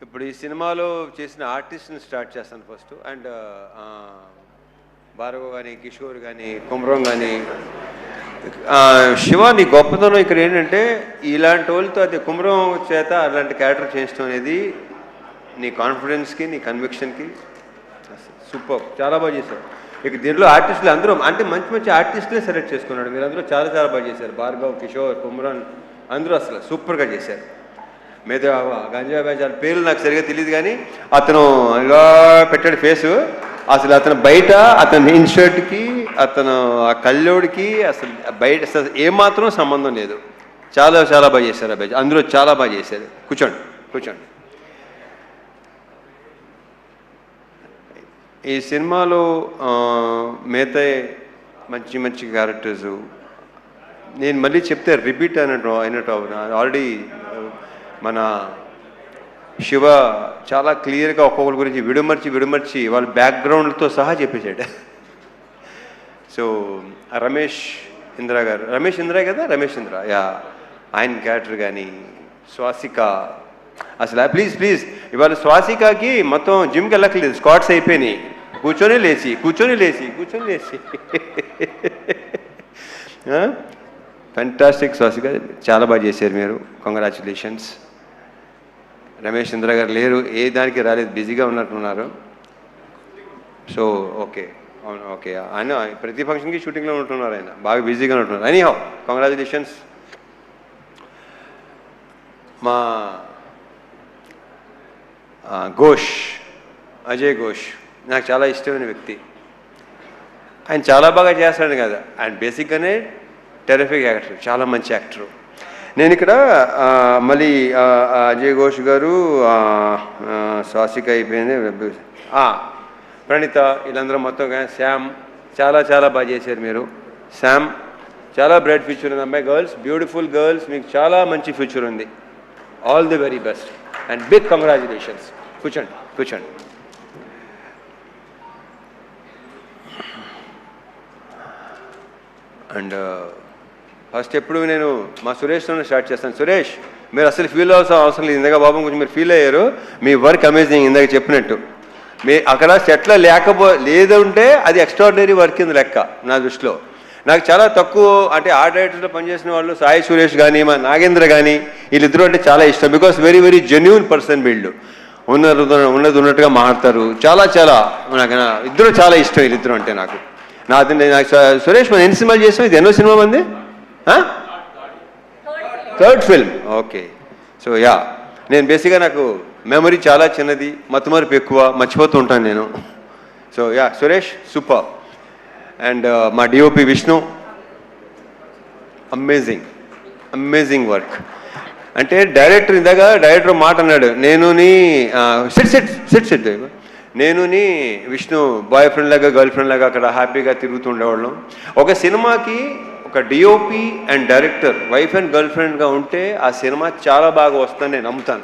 ఇప్పుడు ఈ సినిమాలో చేసిన ఆర్టిస్ట్ని స్టార్ట్ చేస్తాను ఫస్ట్. అండ్ భార్గవ్ కానీ, కిషోర్ కానీ, కుమ్రం కానీ, శివ నీ గొప్పతనం ఇక్కడ ఏంటంటే ఇలాంటి వాళ్ళతో అది కుమ్రం చేత అలాంటి క్యారెక్టర్ చేయించడం అనేది నీ కాన్ఫిడెన్స్కి, నీ కన్విక్షన్కి సూపర్, చాలా బాగా చేశారు. ఇక దీంట్లో ఆర్టిస్టులు అందరూ అంటే మంచి మంచి ఆర్టిస్టులే సెలెక్ట్ చేసుకున్నాడు. మీరు అందరూ చాలా చాలా బాగా చేశారు. భార్గవ్, కిషోర్, కుమ్రాన్ అందరూ అసలు సూపర్గా చేశారు. మీద గంజా బ్యాజాల పేర్లు నాకు సరిగా తెలియదు కానీ అతను ఇలా పెట్టాడు ఫేసు. అసలు అతను బయట అతని ఇన్షర్ట్కి, అతను ఆ కళ్ళోడికి అసలు బయట అసలు ఏమాత్రం సంబంధం లేదు. చాలా చాలా బాగా చేశారు అబ్బాయి, అందరూ చాలా బాగా చేశారు. కూర్చోండి కూర్చోండి. ఈ సినిమాలో మిగతా మంచి మంచి క్యారెక్టర్సు నేను మళ్ళీ చెప్తే రిపీట్ అయినట్టు ఆల్రెడీ మన శివ చాలా క్లియర్గా ఒక్కొక్కరి గురించి విడమర్చి వాళ్ళ బ్యాక్గ్రౌండ్తో సహా చెప్పేశాడు. సో రమేష్ ఇంద్ర గారు, రమేష్ ఇంద్ర యా, ఆయన క్యారెక్టర్ కానీ, స్వాసిక అసలు ప్లీజ్ ఇవాళ స్వాసికకి మొత్తం జిమ్కి వెళ్ళక్కర్లేదు, స్క్వాట్స్ అయిపోయినాయి. కూర్చొని లేచి ఫెంటాస్టిక్. స్వాసిక చాలా బాగా చేశారు మీరు, కంగ్రాచులేషన్స్. రమేష్ ఇంద్ర గారు లేరు, ఏ దానికి రాలేదు, బిజీగా ఉన్నట్టున్నారు. సో ఓకే, అవును ఓకే, ఆయన ప్రతి ఫంక్షన్కి షూటింగ్లో ఉంటున్నారు, ఆయన బాగా బిజీగా ఉంటున్నారు. Anyhow congratulations. మా ఘోష్, అజయ్ ఘోష్ నాకు చాలా ఇష్టమైన వ్యక్తి. ఆయన చాలా బాగా చేస్తాడు కదా, ఆయన బేసిక్గానే టెరిఫిక్ యాక్టర్, చాలా మంచి యాక్టరు. నేను ఇక్కడ మళ్ళీ అజయ్ ఘోష్ గారు, స్వాసిక అయిపోయింది, ప్రణీత, వీళ్ళందరూ మొత్తం శ్యామ్ చాలా చాలా బాగా చేశారు మీరు. శ్యామ్ చాలా బ్రైట్ ఫ్యూచర్ ఉంది అమ్మాయి. గర్ల్స్, బ్యూటిఫుల్ గర్ల్స్, మీకు చాలా మంచి ఫ్యూచర్ ఉంది. All the very best and big congratulations. కూర్చోండి. అండ్ ఫస్ట్ ఎప్పుడు నేను మా సురేష్తోనే స్టార్ట్ చేస్తాను. సురేష్, మీరు అసలు ఫీల్ అవ్వాల్సిన అవసరం లేదు. ఇందాక బాబు కొంచెం మీరు ఫీల్ అయ్యారు. మీ వర్క్ అమేజింగ్, ఇందాక చెప్పినట్టు. మీ అక్కడ సెట్లో లేదంటే అది ఎక్స్ట్రాడినరీ వర్క్ కింద లెక్క నా దృష్టిలో. నాకు చాలా తక్కువ అంటే ఆ డైరెక్టర్లో పనిచేసిన వాళ్ళు సాయి సురేష్ కానీ, మా నాగేంద్ర కానీ, వీళ్ళిద్దరూ అంటే చాలా ఇష్టం. Because very very genuine person వీళ్ళు, ఉన్నట్టుగా మాట్లాడతారు. చాలా నాకు ఇద్దరు చాలా ఇష్టం, వీళ్ళిద్దరు అంటే నాకు సురేష్ మనం ఎన్ని సినిమాలు చేసాం? ఇది ఎన్నో సినిమా మంది? Third film. Okay. So yeah, నేను బేసిక్గా నాకు మెమరీ చాలా చిన్నది, మతిమరుపు ఎక్కువ, మర్చిపోతూ ఉంటాను నేను. So yeah, Suresh super. And మా డిఓపి విష్ణు, అమేజింగ్ వర్క్. అంటే డైరెక్టర్ మాట అన్నాడు, నేనుని విష్ణు బాయ్ ఫ్రెండ్ లాగా, గర్ల్ ఫ్రెండ్ లాగా అక్కడ హ్యాపీగా తిరుగుతూ ఉండేవాళ్ళం. ఒక సినిమాకి ఒక DOP and director wife and girl ఫ్రెండ్గా ఉంటే ఆ సినిమా చాలా బాగా వస్తుందని నేను నమ్ముతాను.